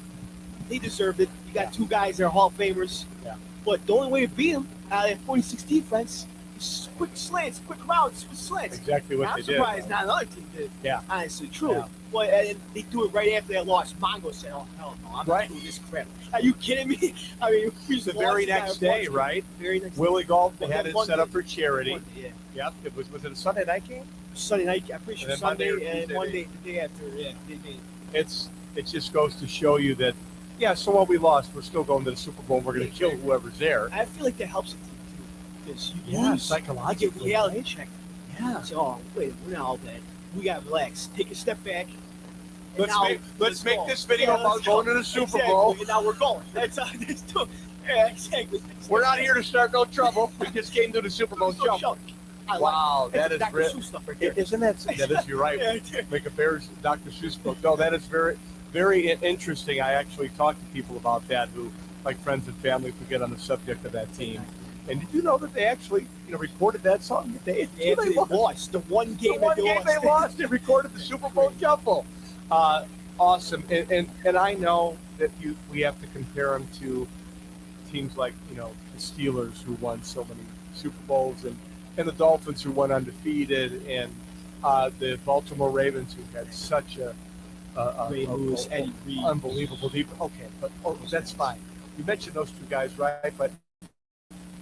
deserved it. You got 2 guys that are Hall of Famers. Yeah. But the only way to beat them out of that 46 defense is quick slants, quick routes, quick slants. Exactly what they did. I'm surprised not another team did. Yeah. Honestly, true. Yeah. Well, and they do it right after that loss. Mongo said, "Oh hell no, I'm not doing this crap." Are you kidding me? I mean, the very next day, right? Very next Willie Golf, they Well, had it Monday. set up for charity. Monday, yeah. Yep. It was it a Sunday night game? Sunday night, I'm pretty sure And then Monday or Sunday and Tuesday Monday the day after. Yeah, It just goes to show you that, yeah, so what we lost, we're still going to the Super Bowl and we're going to kill whoever's there. I feel like that helps the team too, because you Yeah, lose, psychologically. you get reality check. Yeah. So, oh wait, we're not all bad. We gotta relax, take a step back. and Let's make go. this video Yeah, about let's go. going to the Super Exactly, Bowl. And now we're going. That's too. Yeah, exactly. We're not here to start no trouble. We just came to the Super Bowl Let's go Shuffle. show. I like Wow, it. that That's is Dr. real. Seuss stuff right there. Isn't that is, you're right. Yeah, Make a Bears Dr. Seuss book. No, that is very, very interesting. I actually talked to people about that who, like friends and family, who get on the subject of that team. And did you know that they actually, recorded that song the day They lost. The one game they lost. They recorded the Super Bowl Shuffle. Awesome. And I know that we have to compare them to teams like the Steelers, who won so many Super Bowls, and the Dolphins, who went undefeated, and the Baltimore Ravens, who had such a unbelievable deep. Okay, but that's fine. You mentioned those 2 guys, right? But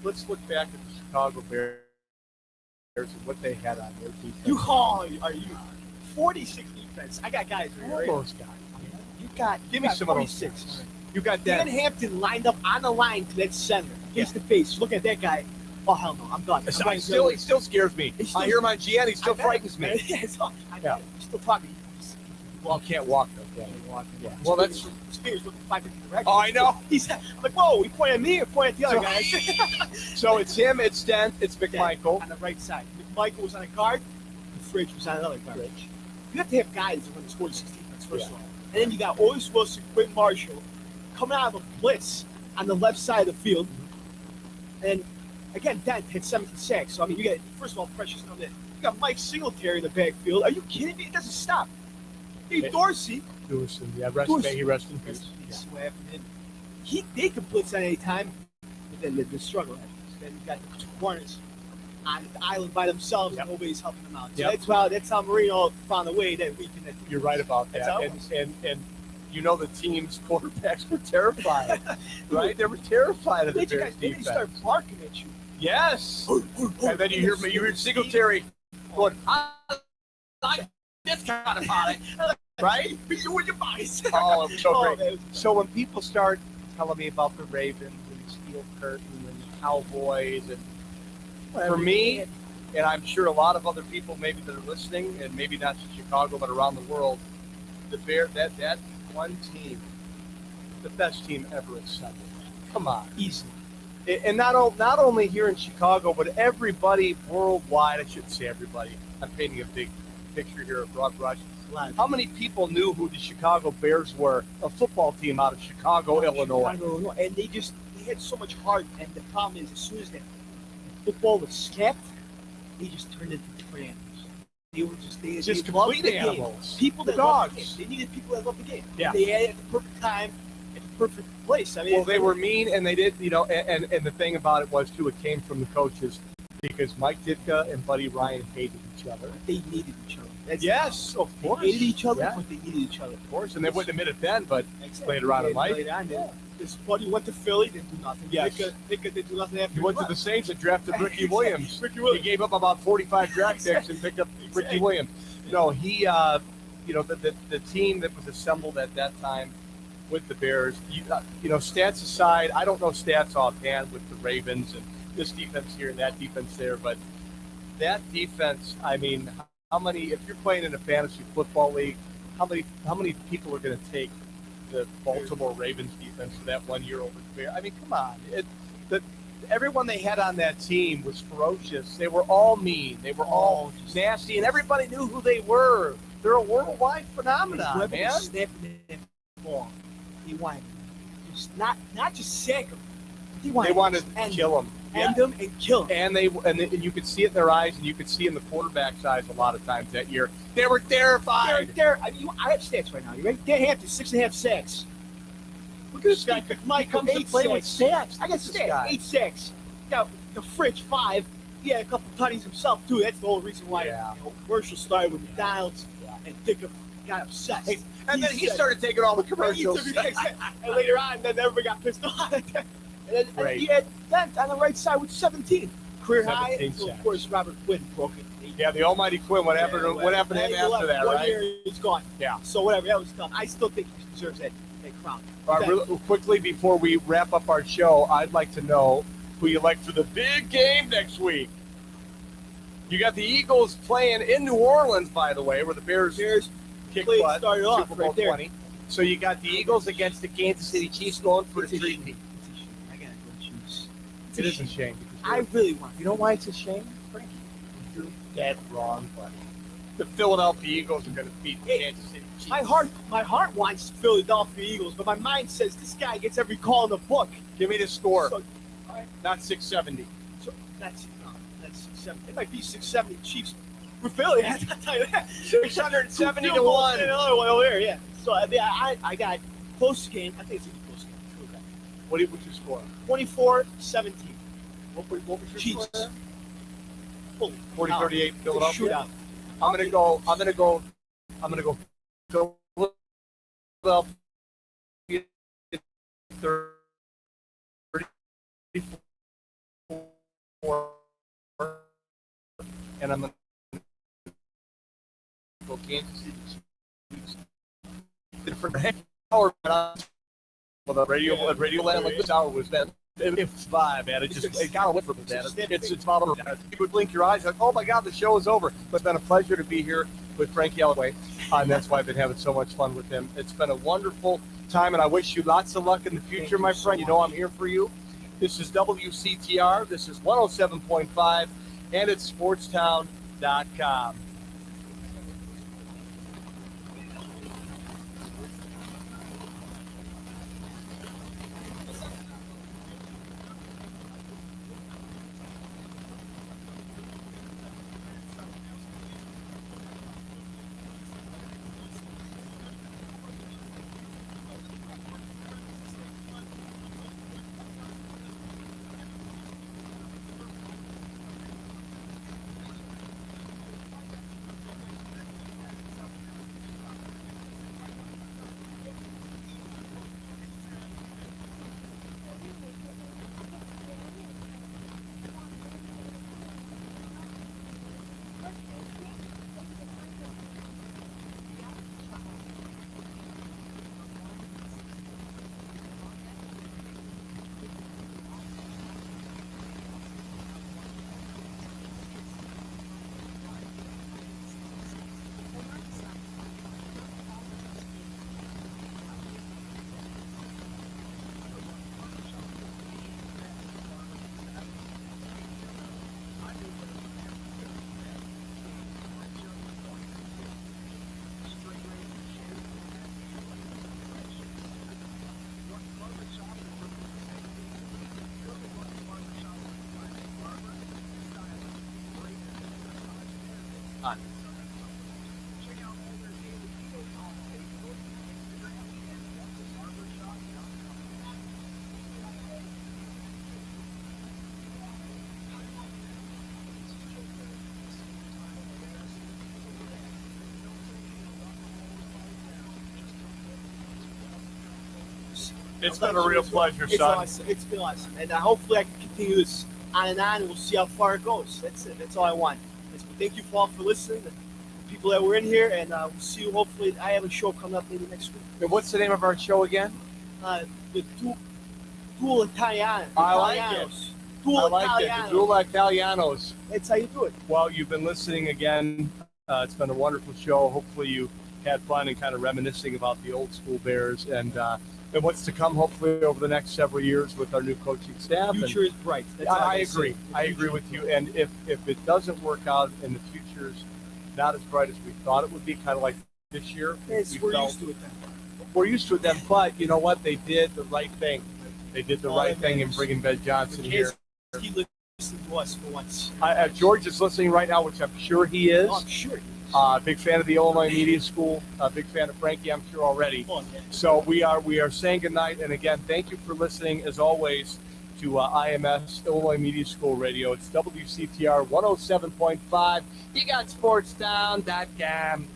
let's look back at the Chicago Bears and what they had on their defense. Are you 46 defense? I got guys right All here. those guys. Give me some of those 46. guys. You got that. Dan Hampton lined up on the line to that center, face to face. Look at that guy. Oh hell no, I'm done. He still scares me. I hear him on GN. He still frightens me. He's still talking. Well, can't walk though. Yeah. Well, that's. Spears looking 5 different directions. Oh, I know. I'm like, whoa, he pointed at me or pointed at the other guy? So it's him, it's Dent, it's McMichael. On the right side. McMichael was on a guard, the Fridge was on another guard. You have to have guys that run the 46 defense, first of all. And then you got Otis Wilson, Quinn Marshall, coming out of a blitz on the left side of the field. And again, Dent had 17 sacks. So, I mean, you got, first of all, pressures coming in. You got Mike Singletary in the backfield. Are you kidding me? It doesn't stop. Hey, Dorsey. Yeah, may he rest in peace. They can blitz at any time, but then the struggle happens. Then you got the 2 corners on the island by themselves, and nobody's helping them out. So that's how Marino found a way that we can. You're right about that. And the team's quarterbacks were terrified, right? They were terrified of the Bears defense. They start barking at you. Yes. And then you hear Singletary going, I like this kind of body. Right? You and your bodies. Oh, it was so great. So when people start telling me about the Ravens and the Steel Curtain and the Cowboys, and for me, and I'm sure a lot of other people maybe that are listening, and maybe not just Chicago but around the world, the Bear that one team, the best team ever assembled. Come on. Easily. And not only here in Chicago, but everybody worldwide. I shouldn't say everybody. I'm painting a big picture here, a broad brush. How many people knew who the Chicago Bears were? A football team out of Chicago, Illinois. And they had so much heart. And the problem is, as soon as that football was snapped, they just turned into friends. They were just complete the animals. Game. People that dogs. loved the game. They needed people that loved the game. Yeah. They had it at the perfect time, at the perfect place. I mean, Well, they were mean, and they did, and the thing about it was, too, it came from the coaches, because Mike Ditka and Buddy Ryan hated each other. They needed each other. Yes, of course. They hated each other, Yeah. but they needed each other. Of course, and they wouldn't admit it then, but later on in life. This buddy went to Philly, didn't do nothing. Yes. Ditka did do nothing after He went to left. the Saints and drafted Ricky Williams. Ricky Williams. He gave up about 45 draft picks and picked up Ricky Williams. No, he, the team that was assembled at that time with the Bears, stats aside, I don't know stats offhand with the Ravens and this defense here and that defense there, but that defense, I mean, how many, if you're playing in a fantasy football league, how many people are going to take the Baltimore Ravens defense for that 1 year over the Bears? I mean, come on. Everyone they had on that team was ferocious. They were all mean. They were all nasty, and everybody knew who they were. They're a worldwide phenomenon, man. Snapping that ball. They wanted just not just sack him. They wanted to kill him. End them and kill them. And you could see it in their eyes, and you could see it in the quarterback's eyes a lot of times that year. They were terrified. I have stats right now. You ready? Dan Hampton, 6.5 sacks. Look at this guy. Mike comes to play with sacks. I got stats. 8 sacks. Got the Fritz 5. He had a couple tutties himself too. That's the whole reason why commercial started with McDonald's and Ditka got obsessed. And then he started taking all the commercials. And later on, then everybody got pissed off. And he had Dent on the right side with 17. Career high. Until, of course, Robert Quinn broke it. Yeah, the almighty Quinn. What happened to him after that, right? 1 year, he's gone. Yeah. So whatever, that was tough. I still think he deserves that crown. Real quickly, before we wrap up our show, I'd like to know who you like for the big game next week. You got the Eagles playing in New Orleans, by the way, where the Bears kick butt, started off Super Bowl right there. 20. So you got the Eagles against the Kansas City Chiefs going for the 3 peat. I gotta go Chiefs. It is a shame. I really want. You know why it's a shame, Frankie? You're dead wrong, buddy. The Philadelphia Eagles are going to beat the Kansas City Chiefs. My heart wants Philadelphia Eagles, but my mind says this guy gets every call in the book. Give me the score. So, not 670. So that's 670. It might be 670 Chiefs for Philly. I can tell you that. 670 to 1. Another one over there, yeah. So I got close game. I think it's a close game. What was your score? 24-17. What was your Chiefs. score? 40-38 Philadelphia. Shootout. I'm gonna go Philadelphia 34, and I'm gonna go Kansas City Chiefs. Different hour, but the radio land like this hour was bad. It's vibe, man. It got away from me, man. It's about you would blink your eyes like, oh my God, the show is over. But it's been a pleasure to be here with Frankie Alloway, and that's why I've been having so much fun with him. It's been a wonderful time, and I wish you lots of luck in the future, my friend. You know I'm here for you. This is WCTR. This is 107.5, and it's Sportstown.com. on. It's been a real pleasure, It's son. awesome. It's been awesome, and hopefully I can continue this on and on, and we'll see how far it goes. That's it. That's all I want. Thank you all for listening, the people that were in here, and we'll see you. Hopefully, I have a show coming up maybe next week. And what's the name of our show again? The Dual Italiano. I like it. Dual I like it. The Dual Italianos. That's how you do it. Well, you've been listening again. It's been a wonderful show. Hopefully you had fun and kind of reminiscing about the old school Bears and what's to come hopefully over the next several years with our new coaching staff. Future is bright. That's all I can agree. say. I agree with you. And if it doesn't work out and the future's not as bright as we thought it would be, kind of like this year, We're used to it then. we're used to it then. But you know what? They did the right thing. They did the right thing in bringing Ben Johnson here. He listened to us for once. George is listening right now, which I'm sure he is. Oh, I'm sure he is. Big fan of the Illinois Media School. Big fan of Frankie, I'm sure already. Oh, yeah. So we are saying goodnight. And again, thank you for listening, as always, to IMS Illinois Media School Radio. It's WCTR 107.5. You got sportstown.com.